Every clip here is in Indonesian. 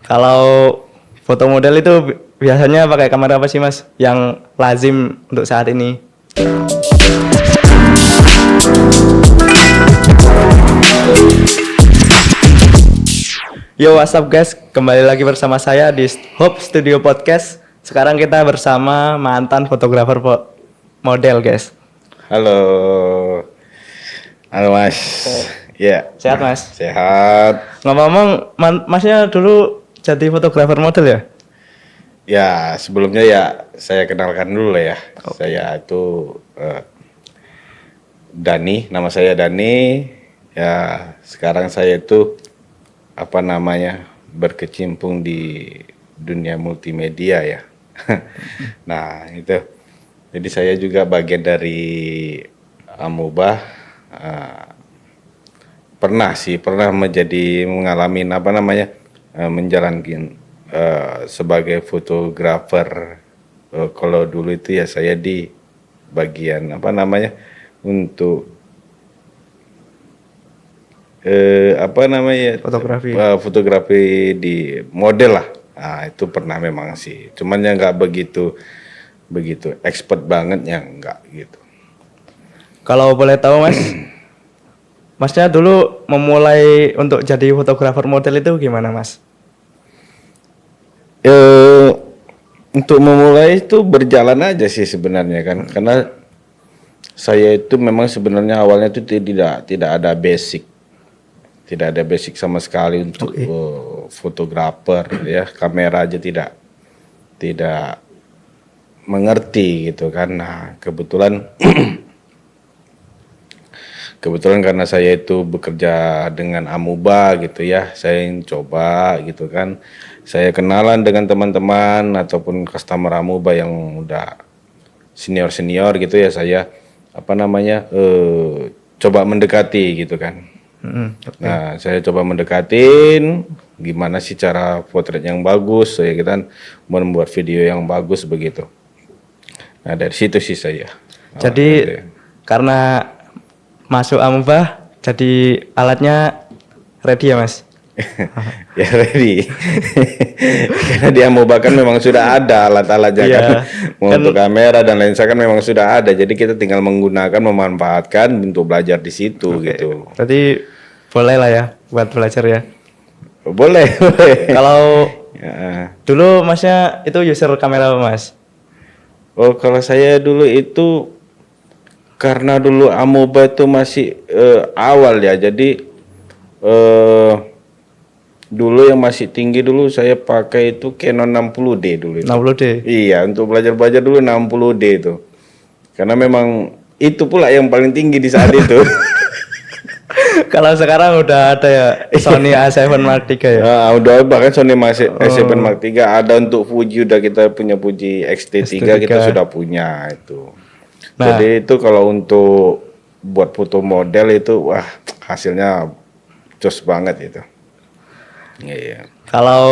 Kalau foto model itu biasanya pakai kamera apa sih Mas? Yang lazim untuk saat ini? Yo, what's up guys? Kembali lagi bersama saya di Hope Studio Podcast. Sekarang kita bersama mantan fotografer model guys. Halo, halo Mas. Ya. Sehat Mas? Sehat. Ngomong-ngomong, Masnya dulu jadi fotografer model ya? Ya, sebelumnya ya saya kenalkan dulu lah ya. Saya itu Dani, nama saya Dani. Ya, sekarang saya itu berkecimpung di dunia multimedia ya. Nah, itu. Jadi saya juga bagian dari Amubah. Pernah mengalami menjalankan sebagai fotografer. Kalau dulu itu ya saya di bagian untuk fotografi di model lah. Nah, itu pernah memang sih. Cuman ya nggak begitu expert banget ya enggak gitu. Kalau boleh tahu Mas, Masnya dulu memulai untuk jadi fotografer model itu gimana Mas? Untuk memulai itu berjalan aja sih sebenarnya kan, karena saya itu memang sebenarnya awalnya itu tidak ada basic sama sekali untuk fotografer ya, kamera aja tidak mengerti gitu kan. Nah, kebetulan karena saya itu bekerja dengan Amuba gitu ya, saya coba gitu kan. Saya kenalan dengan teman-teman ataupun customer Amuba yang udah senior gitu ya, saya coba mendekati gitu kan. Okay. Nah, saya coba mendekatin gimana sih cara potret yang bagus, saya kan membuat video yang bagus begitu. Nah, dari situ sih saya. Jadi karena masuk Amubah, jadi alatnya ready ya Mas? Ya ready. Karena di Amubah kan memang sudah ada alat-alatnya kan. Untuk kamera dan lensa kan memang sudah ada. Jadi kita tinggal memanfaatkan untuk belajar di situ gitu. Berarti boleh lah ya buat belajar ya? Boleh. Kalau dulu Masnya itu user kamera apa Mas? Oh, kalau saya dulu itu karena dulu Amuba itu masih awal ya, jadi dulu yang masih tinggi dulu saya pakai itu Canon 60D dulu itu. 60D? Iya, untuk belajar dulu 60D itu. Karena memang itu pula yang paling tinggi di saat itu. Kalau sekarang udah ada ya Sony A7 Mark III ya? Nah, udah bahkan Sony A7 Mark III ada, untuk Fuji udah kita punya Fuji X-T3 kita sudah punya itu. Nah, jadi itu kalau untuk buat foto model itu wah hasilnya jos banget itu. Iya. Kalau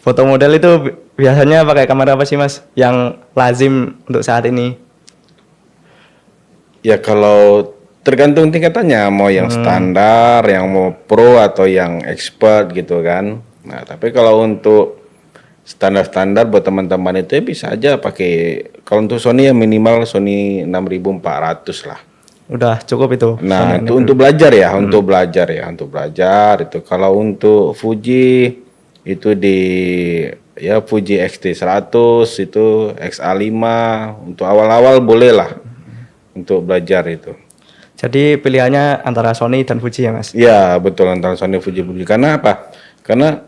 foto model itu biasanya pakai kamera apa sih Mas yang lazim untuk saat ini? Ya kalau tergantung tingkatannya, mau yang standar, yang mau pro atau yang expert gitu kan. Nah, tapi kalau untuk standar buat teman-teman itu ya bisa aja pakai, kalau untuk Sony ya minimal Sony 6400 lah. Udah cukup itu. Nah, itu untuk belajar ya, untuk belajar itu. Kalau untuk Fuji itu Fuji X-T100 itu XA5 untuk awal-awal boleh lah untuk belajar itu. Jadi pilihannya antara Sony dan Fuji ya Mas? Iya betul, antara Sony Fuji. Karena apa? Karena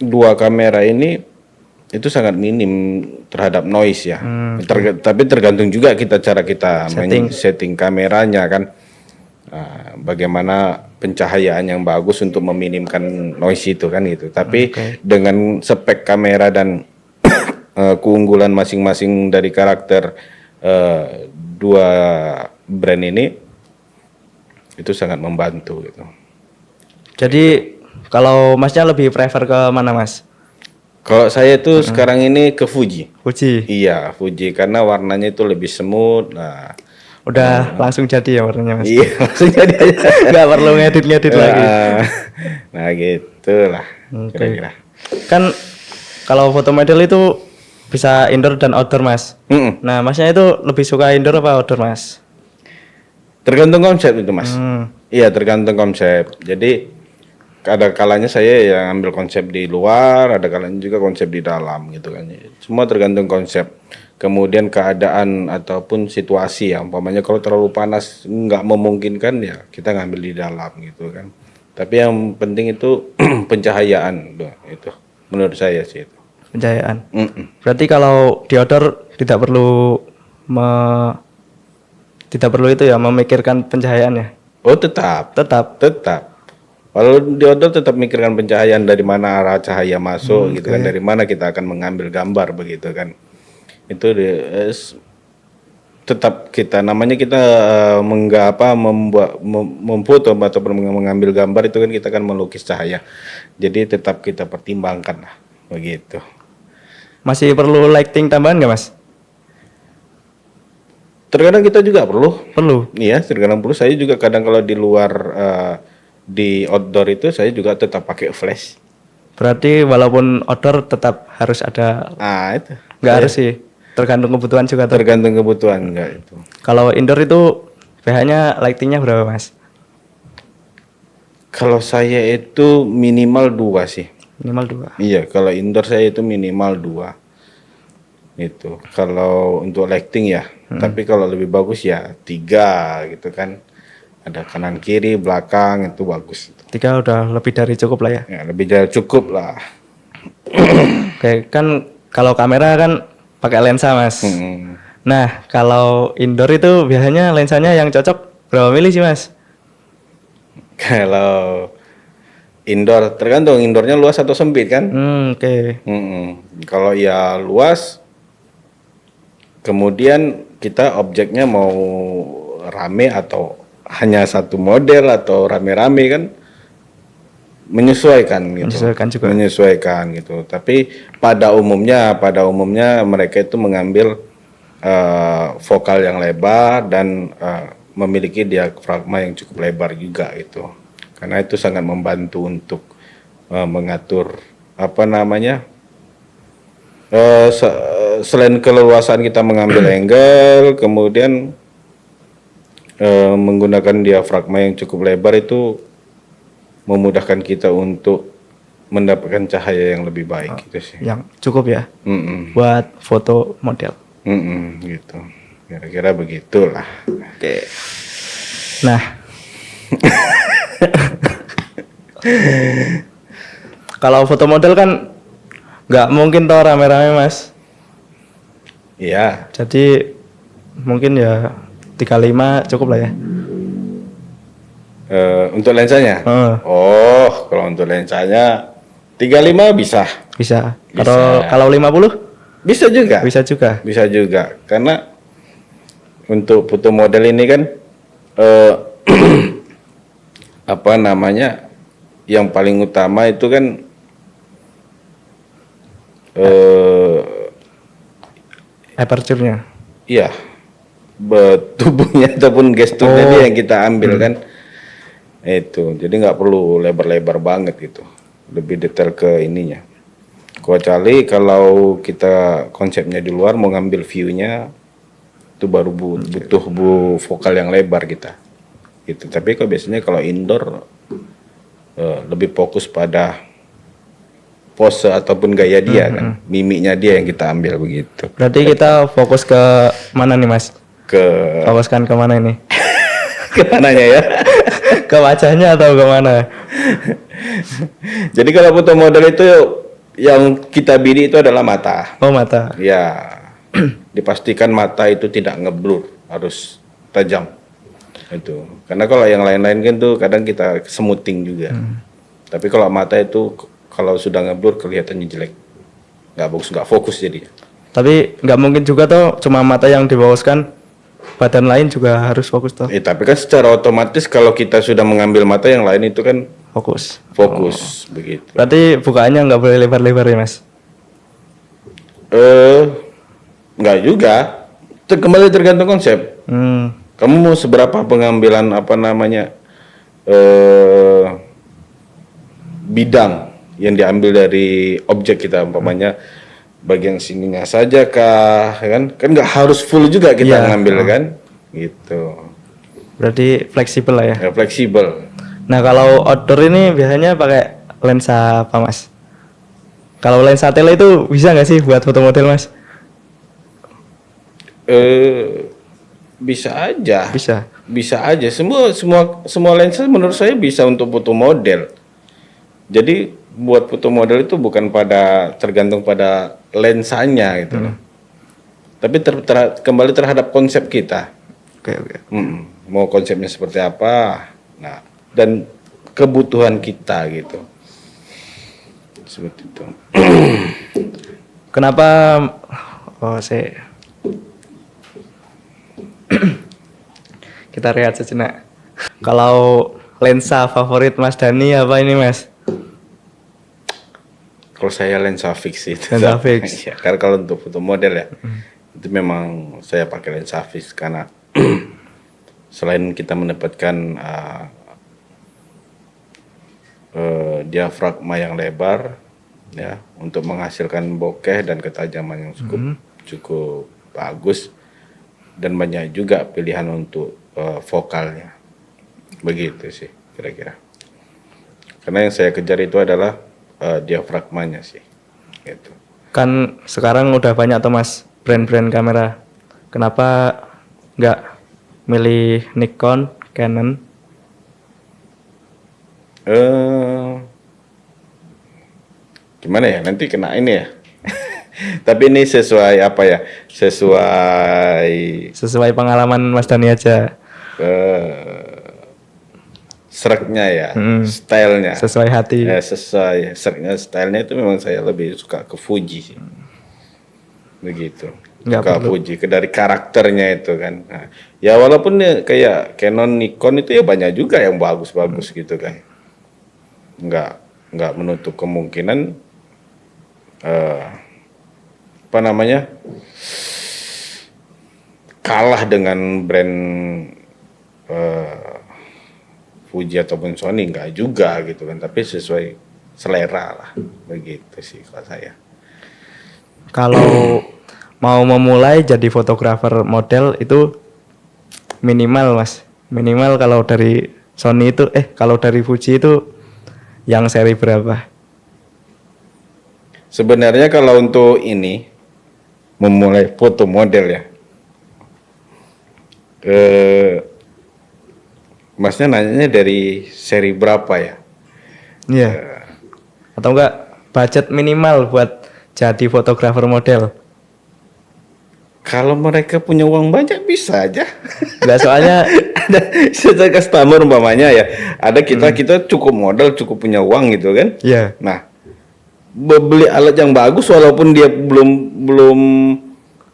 dua kamera ini itu sangat minim terhadap noise ya. Tapi tergantung juga cara kita setting kameranya kan. Nah, bagaimana pencahayaan yang bagus untuk meminimkan noise itu kan gitu. Tapi dengan spek kamera dan keunggulan masing-masing dari karakter dua brand ini itu sangat membantu gitu. Jadi kalau Masnya lebih prefer ke mana Mas? Kalau saya tuh sekarang ini ke Fuji. Fuji? Iya Fuji, karena warnanya itu lebih smooth. Nah, udah langsung jadi ya warnanya Mas? Iya langsung jadi aja. Nggak perlu ngedit lagi. Nah gitu lah. Oke. kira-kira. Kan kalau foto model itu bisa indoor dan outdoor Mas. Nah Masnya itu lebih suka indoor apa outdoor Mas? Tergantung konsep itu Mas. Hmm. Iya tergantung konsep. Jadi ada kalanya saya yang ambil konsep di luar, ada kalanya juga konsep di dalam gitu kan. Semua tergantung konsep. Kemudian keadaan ataupun situasi ya. Umpamanya kalau terlalu panas nggak memungkinkan ya kita ngambil di dalam gitu kan. Tapi yang penting itu pencahayaan itu. Menurut saya sih itu. Pencahayaan. Mm-mm. Berarti kalau di outdoor tidak perlu tidak perlu itu ya memikirkan pencahayaannya. Oh tetap. Kalau di outdoor tetap mikirkan pencahayaan dari mana arah cahaya masuk gitu kan, dari mana kita akan mengambil gambar begitu kan. Itu tetap kita namanya kita memfoto ataupun mengambil gambar itu kan kita kan melukis cahaya. Jadi tetap kita pertimbangkan lah begitu. Masih perlu lighting tambahan nggak Mas? Terkadang kita juga perlu. Perlu. Iya, terkadang perlu. Saya juga kadang kalau di luar di outdoor itu saya juga tetap pakai flash. Berarti walaupun outdoor tetap harus ada. Itu. Nggak harus sih. Tergantung kebutuhan juga. Tergantung kebutuhan enggak itu. Kalau indoor itu pH-nya lightingnya berapa Mas? Kalau saya itu minimal 2 sih. Minimal 2. Iya, kalau indoor saya itu minimal 2. Itu. Kalau untuk lighting ya. Tapi kalau lebih bagus ya 3 gitu kan. Ada kanan kiri, belakang itu bagus. 3 udah lebih dari cukup lah ya. Ya, lebih dari cukup lah. Oke, kan kalau kamera kan pakai lensa Mas. Nah, kalau indoor itu biasanya lensanya yang cocok berapa mili sih Mas? Kalau indoor tergantung indoornya luas atau sempit kan. Oke. Kalau ya luas, kemudian kita objeknya mau rame atau hanya satu model atau rame-rame kan menyesuaikan gitu. Menyesuaikan gitu. Tapi pada umumnya mereka itu mengambil vokal yang lebar dan memiliki diafragma yang cukup lebar juga itu. Karena itu sangat membantu untuk mengatur apa namanya? Selain keleluasan kita mengambil angle, kemudian menggunakan diafragma yang cukup lebar itu memudahkan kita untuk mendapatkan cahaya yang lebih baik gitu sih. Yang cukup ya buat foto model. Gitu. Kira-kira begitulah. Oke. Nah, kalau foto model kan nggak mungkin toh rame-rame Mas. Iya. Jadi mungkin ya 35 cukup lah ya. Untuk lensanya? Kalau untuk lensanya 35 bisa. Bisa. Kalau 50? Bisa juga. Bisa juga. Karena untuk foto model ini kan apa namanya? Yang paling utama itu kan aperture-nya. Iya. Tubuhnya ataupun gesturnya dia yang kita ambil kan. Itu. Jadi nggak perlu lebar-lebar banget gitu. Lebih detail ke ininya. Kecuali kalau kita konsepnya di luar mau ngambil view-nya itu baru butuh vokal yang lebar kita. Gitu. Tapi biasanya kalau indoor lebih fokus pada pose ataupun gaya dia kan, mimiknya dia yang kita ambil begitu. Berarti kita fokus ke mana nih Mas? Fokuskan ke mana ini? Ke mananya ya? Ke wajahnya atau ke mana? Jadi kalau foto model itu yang kita bidik itu adalah mata. Oh mata. Ya, dipastikan mata itu tidak ngeblur, harus tajam. Itu. Karena kalau yang lain-lain kan tuh kadang kita semuting juga. Tapi kalau mata itu kalau sudah ngeblur kelihatannya jelek, nggak bagus, nggak fokus jadi. Tapi nggak mungkin juga tuh cuma mata yang difokuskan, badan lain juga harus fokus tuh. Tapi kan secara otomatis kalau kita sudah mengambil mata yang lain itu kan fokus begitu. Berarti bukaannya nggak boleh lebar-lebar ya Mas? Nggak juga. Kembali tergantung konsep. Kamu mau seberapa pengambilan apa namanya bidang yang diambil dari objek kita, umpamanya bagian sininya saja kah, kan nggak harus full juga kita ngambil kan, gitu. Berarti fleksibel lah ya. Ya, fleksibel. Nah kalau outdoor ini biasanya pakai lensa apa mas? Kalau lensa tele itu bisa nggak sih buat foto model mas? Bisa aja. Bisa aja. Semua lensa menurut saya bisa untuk foto model. Jadi buat foto model itu bukan tergantung pada lensanya gitu loh. Tapi kembali terhadap konsep kita. Oke. Mau konsepnya seperti apa? Nah, dan kebutuhan kita gitu. Seperti itu. Kenapa? Kita lihat sejenak. Kalau lensa favorit Mas Dani apa ini Mas? Kalau saya lensa fix itu. Lensa fix. Ya, karena kalau untuk foto model ya, itu memang saya pakai lensa fix karena selain kita mendapatkan diafragma yang lebar, ya, untuk menghasilkan bokeh dan ketajaman yang cukup bagus, dan banyak juga pilihan untuk vokalnya, begitu sih kira-kira. Karena yang saya kejar itu adalah diafragmanya sih, gitu. Kan sekarang udah banyak tuh mas brand-brand kamera. Kenapa nggak milih Nikon, Canon? Gimana ya? Nanti kena ini ya. Tapi ini sesuai apa ya? Sesuai pengalaman Mas Dani aja. Sereknya ya, stylenya. Sesuai hati. Ya, sesuai sereknya, stylenya itu memang saya lebih suka ke Fuji sih. Begitu. Suka Fuji dari karakternya itu kan. Nah, ya walaupun ya, kayak Canon, Nikon itu ya banyak juga yang bagus-bagus gitu kan. Nggak menutup kemungkinan kalah dengan brand Fuji ataupun Sony, nggak juga gitu kan, tapi sesuai selera lah, begitu sih kalau saya. Kalau mau memulai jadi fotografer model itu minimal mas, minimal kalau dari Sony itu kalau dari Fuji itu yang seri berapa? Sebenarnya kalau untuk ini memulai foto model ya, masnya nanyanya dari seri berapa ya? Iya. Atau enggak budget minimal buat jadi fotografer model? Kalau mereka punya uang banyak bisa aja. Enggak, soalnya saya customer umpamanya ya, ada kita cukup modal, cukup punya uang gitu kan? Iya. Nah, beli alat yang bagus walaupun dia belum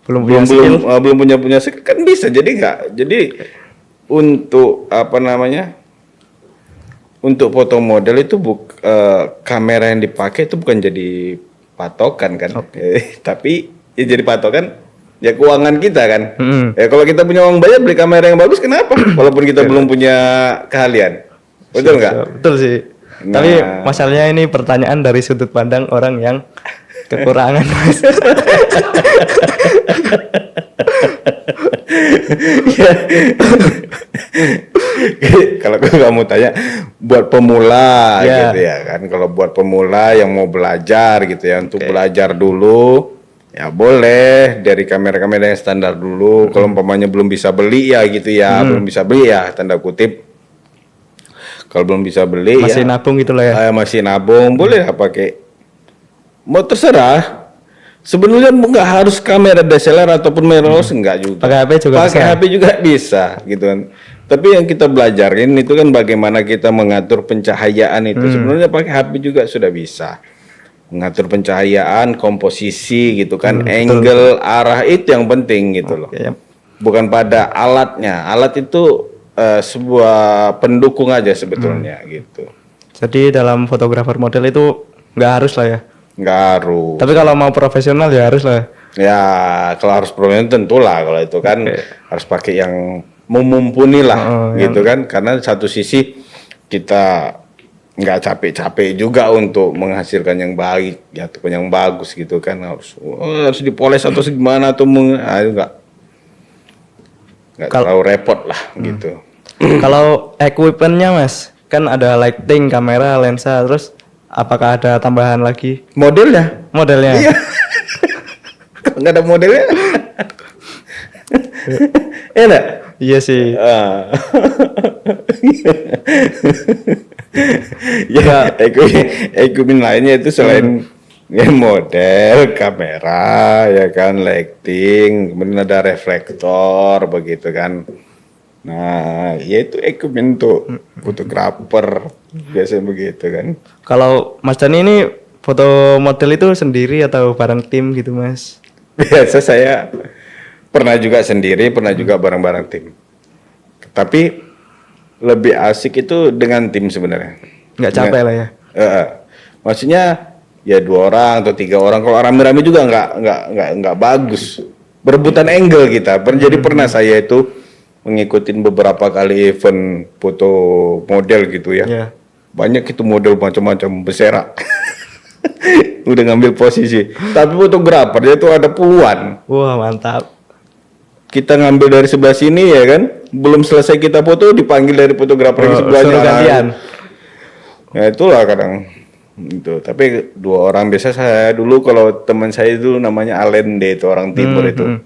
punya skill kan bisa. Jadi untuk untuk foto model itu kamera yang dipakai itu bukan jadi patokan kan. Tapi ya jadi patokan ya keuangan kita kan. Ya kalau kita punya uang banyak beli kamera yang bagus, kenapa? Walaupun kita belum punya keahlian. Betul nggak? Betul sih. Nah. Tapi masalahnya ini pertanyaan dari sudut pandang orang yang kekurangan mas. Kalau kamu tanya buat pemula gitu ya kan, kalau buat pemula yang mau belajar gitu ya, untuk belajar dulu ya boleh dari kamera-kamera yang standar dulu. Kalau umpamanya belum bisa beli ya gitu ya, belum bisa beli ya tanda kutip. Kalau belum bisa beli masih nabung gitu lah ya. Masih nabung boleh lah pakai, mau terserah. Sebenarnya nggak harus kamera DSLR ataupun mirrorless, enggak juga. Pakai HP juga bisa gitu kan. Tapi yang kita belajarin itu kan bagaimana kita mengatur pencahayaan itu. Sebenarnya pakai HP juga sudah bisa. Mengatur pencahayaan, komposisi gitu kan, angle, arah itu yang penting gitu loh. Bukan pada alatnya. Alat itu sebuah pendukung aja sebetulnya gitu. Jadi dalam fotografer model itu nggak harus lah ya. Nggak harus. Tapi kalau mau profesional ya harus lah. Ya kalau harus profesional tentulah, kalau itu kan harus pakai yang mumpuni lah gitu kan. Karena satu sisi kita nggak capek-capek juga untuk menghasilkan yang baik ya, ataupun yang bagus gitu kan, harus dipoles atau segimana atau nggak terlalu repot lah gitu. Kalau equipmentnya mas, kan ada lighting, kamera, lensa, terus apakah ada tambahan lagi Modelnya? modelnya? Iya. Kalau nggak ada modelnya, enak. Iya sih. Ah. Ya. Ya, equipment lainnya itu selain ya model, kamera, ya kan, lighting, kemudian ada reflektor begitu kan. Nah, ya itu equipment untuk fotografer biasanya begitu kan. Kalau Mas Dani ini foto model itu sendiri atau bareng tim gitu mas? Biasa saya pernah juga sendiri, pernah juga bareng-bareng tim. Tapi lebih asik itu dengan tim sebenarnya. Nggak capek lah ya? Maksudnya ya 2 orang atau 3 orang. Kalau rame-rame juga nggak bagus. Berebutan angle kita. Jadi pernah saya itu ngikutin beberapa kali event foto model gitu ya. Yeah. Banyak itu model macam-macam berserakan. Udah ngambil posisi. Tapi fotografer dia tuh ada puluhan. Wah mantap. Kita ngambil dari sebelah sini ya kan, belum selesai kita foto dipanggil dari fotografer yang sebelahnya. Suruh gantian. Ya itulah kadang itu. Tapi 2 orang biasa. Saya dulu kalau teman saya itu namanya Alende, itu orang timur itu.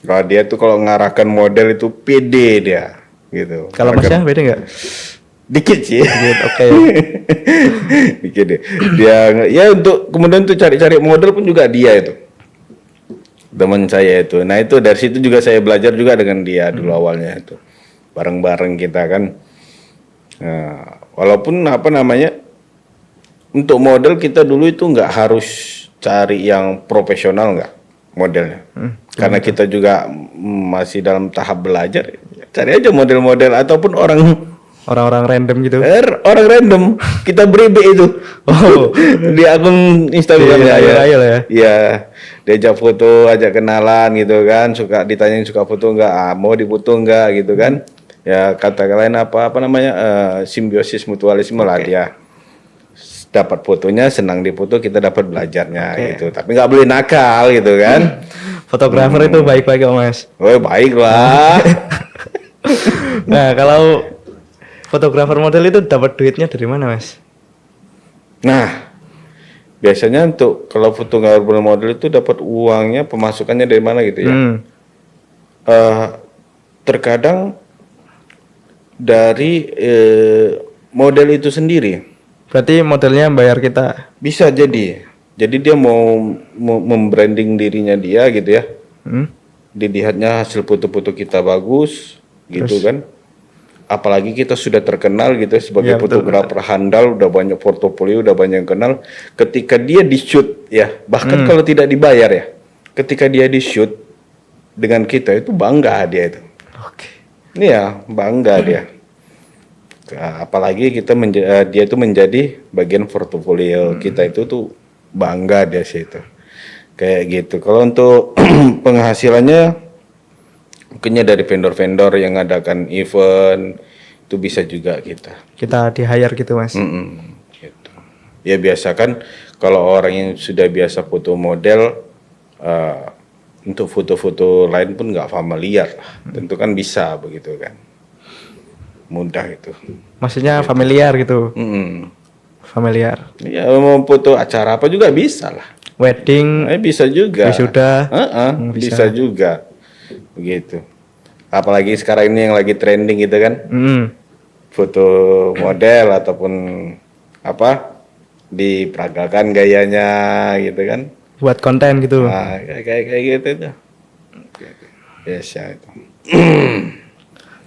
Kalau dia tuh kalau ngarahkan model itu pede dia gitu. Kalau masnya beda nggak? Dikit sih. Oke. Dikit deh. Dia ya untuk kemudian tuh cari-cari model pun juga dia itu. Teman saya itu. Nah itu dari situ juga saya belajar juga dengan dia dulu awalnya itu. Bareng-bareng kita kan. Nah, walaupun apa namanya, untuk model kita dulu itu nggak harus cari yang profesional nggak modelnya. Karena kita juga masih dalam tahap belajar. Cari aja model-model ataupun Orang-orang random gitu. Orang random kita beri itu. Oh. Di akun Instagram Iya, ya. ya. Iya, diajak foto, ajak kenalan gitu kan, suka ditanyain suka foto enggak, mau difoto enggak gitu kan. Ya kata lain apa namanya, simbiosis mutualisme lah dia. Dapat fotonya, senang difoto, kita dapat belajarnya gitu. Tapi nggak boleh nakal gitu kan. Fotografer itu baik-baik kok mas. Oh baik lah. Nah kalau fotografer model itu dapat duitnya dari mana mas? Nah, biasanya untuk kalau fotografer model itu dapat uangnya, pemasukannya dari mana gitu ya? Terkadang dari model itu sendiri. Berarti modelnya bayar kita? Bisa jadi. Jadi dia mau membranding dirinya dia gitu ya. Dilihatnya hasil foto-foto kita bagus gitu kan. Apalagi kita sudah terkenal gitu sebagai fotografer handal, udah banyak portofolio, udah banyak yang kenal. Ketika dia di shoot ya, bahkan kalau tidak dibayar ya, ketika dia di shoot dengan kita itu bangga dia itu. Oke. Iya, bangga dia. Apalagi kita dia itu menjadi bagian portofolio kita, itu tuh bangga dia sih itu. Kayak gitu. Kalau untuk penghasilannya mungkinnya dari vendor-vendor yang ngadakan event, itu bisa juga kita di hire gitu mas. Gitu. Ya biasa kan kalau orang yang sudah biasa foto model, untuk foto-foto lain pun nggak familiar lah. Tentu kan bisa begitu kan, mudah itu. Maksudnya familiar gitu. Familiar. Ya mau foto acara apa juga bisa lah. Wedding. Bisa juga. Wisuda. Bisa juga. Begitu. Apalagi sekarang ini yang lagi trending gitu kan. Foto model ataupun apa, diperagakan gayanya gitu kan. Buat konten gitu. Nah, kayak gitu tuh. Biasa itu.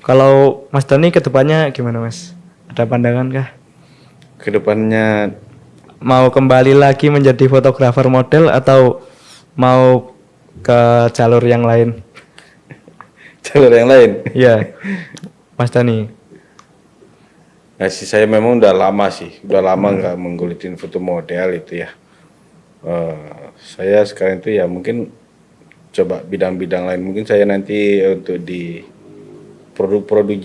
Kalau Mas Dani kedepannya gimana mas? Ada pandangan kah? Kedepannya mau kembali lagi menjadi fotografer model atau mau ke jalur yang lain? Jalur yang lain? Iya, Mas Dani. Nah, saya memang udah lama nggak menggulitin foto model itu ya. Saya sekarang itu ya mungkin coba bidang-bidang lain. Mungkin saya nanti untuk di produk-produk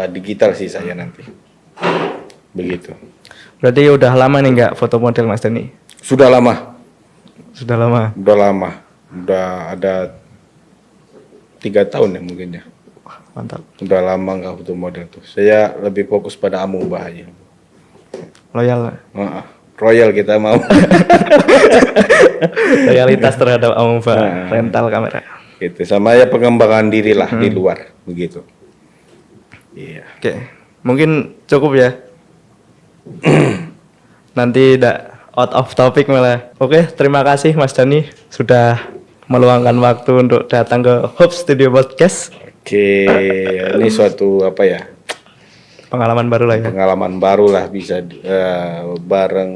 digital sih saya nanti. Begitu. Berarti udah lama nih nggak foto model Mas Dani? Sudah lama. Sudah lama. Udah ada 3 tahun ya mungkin ya. Mantap. Udah lama nggak foto model tuh. Saya lebih fokus pada Amoeba aja. Loyal. Royal kita mau. Loyalitas terhadap Amoeba rental kamera. Gitu. Sama ya pengembangan diri lah di luar begitu. Iya. Oke. Mungkin cukup ya. Nanti out of topic malah. Oke, terima kasih Mas Dani sudah meluangkan waktu untuk datang ke Hope Studio Podcast. Oke, ini suatu apa ya? Pengalaman baru lah ya. Pengalaman baru lah bisa bareng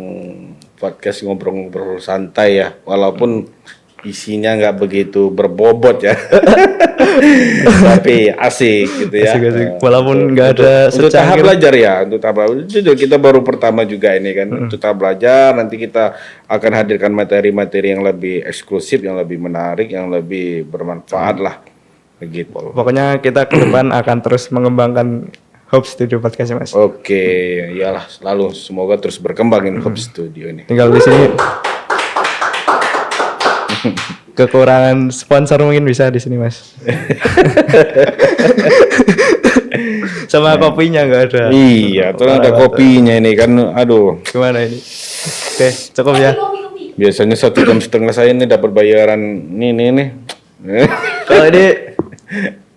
podcast ngobrol-ngobrol santai ya, walaupun isinya nggak begitu berbobot ya, tapi asik gitu ya. Asik. Walaupun nggak ada untuk tahap belajar ya, untuk tahap belajar. Kita baru pertama juga ini kan, untuk tahap belajar. Nanti kita akan hadirkan materi-materi yang lebih eksklusif, yang lebih menarik, yang lebih bermanfaat lah, begitu. Pokoknya kita ke depan akan terus mengembangkan Hope Studio Podcast ya Mas. Oke, iyalah, selalu semoga terus berkembang ini Hope Studio ini. Tinggal di sini. Kekurangan sponsor mungkin bisa di sini Mas. Sama kopinya nggak ada. Iya, terus ada kopinya ini kan, aduh. Gimana ini? Oke, cukup ya. Biasanya 1,5 jam saya ini dapat bayaran nih. Kalau ini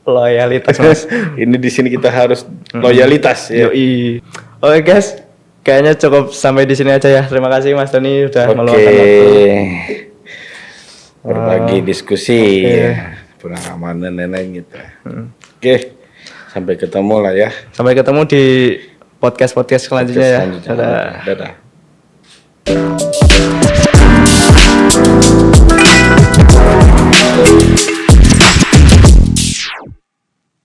loyalitas Mas. Ini di sini kita harus loyalitas ya. Yoi. Oke guys, kayaknya cukup sampai di sini aja ya. Terima kasih Mas Dani udah meluangkan waktu. Berbagi diskusi ya. Pengalaman nenek gitu. Oke. Sampai ketemu lah ya. Sampai ketemu di podcast selanjutnya ya. Dadah. Dadah.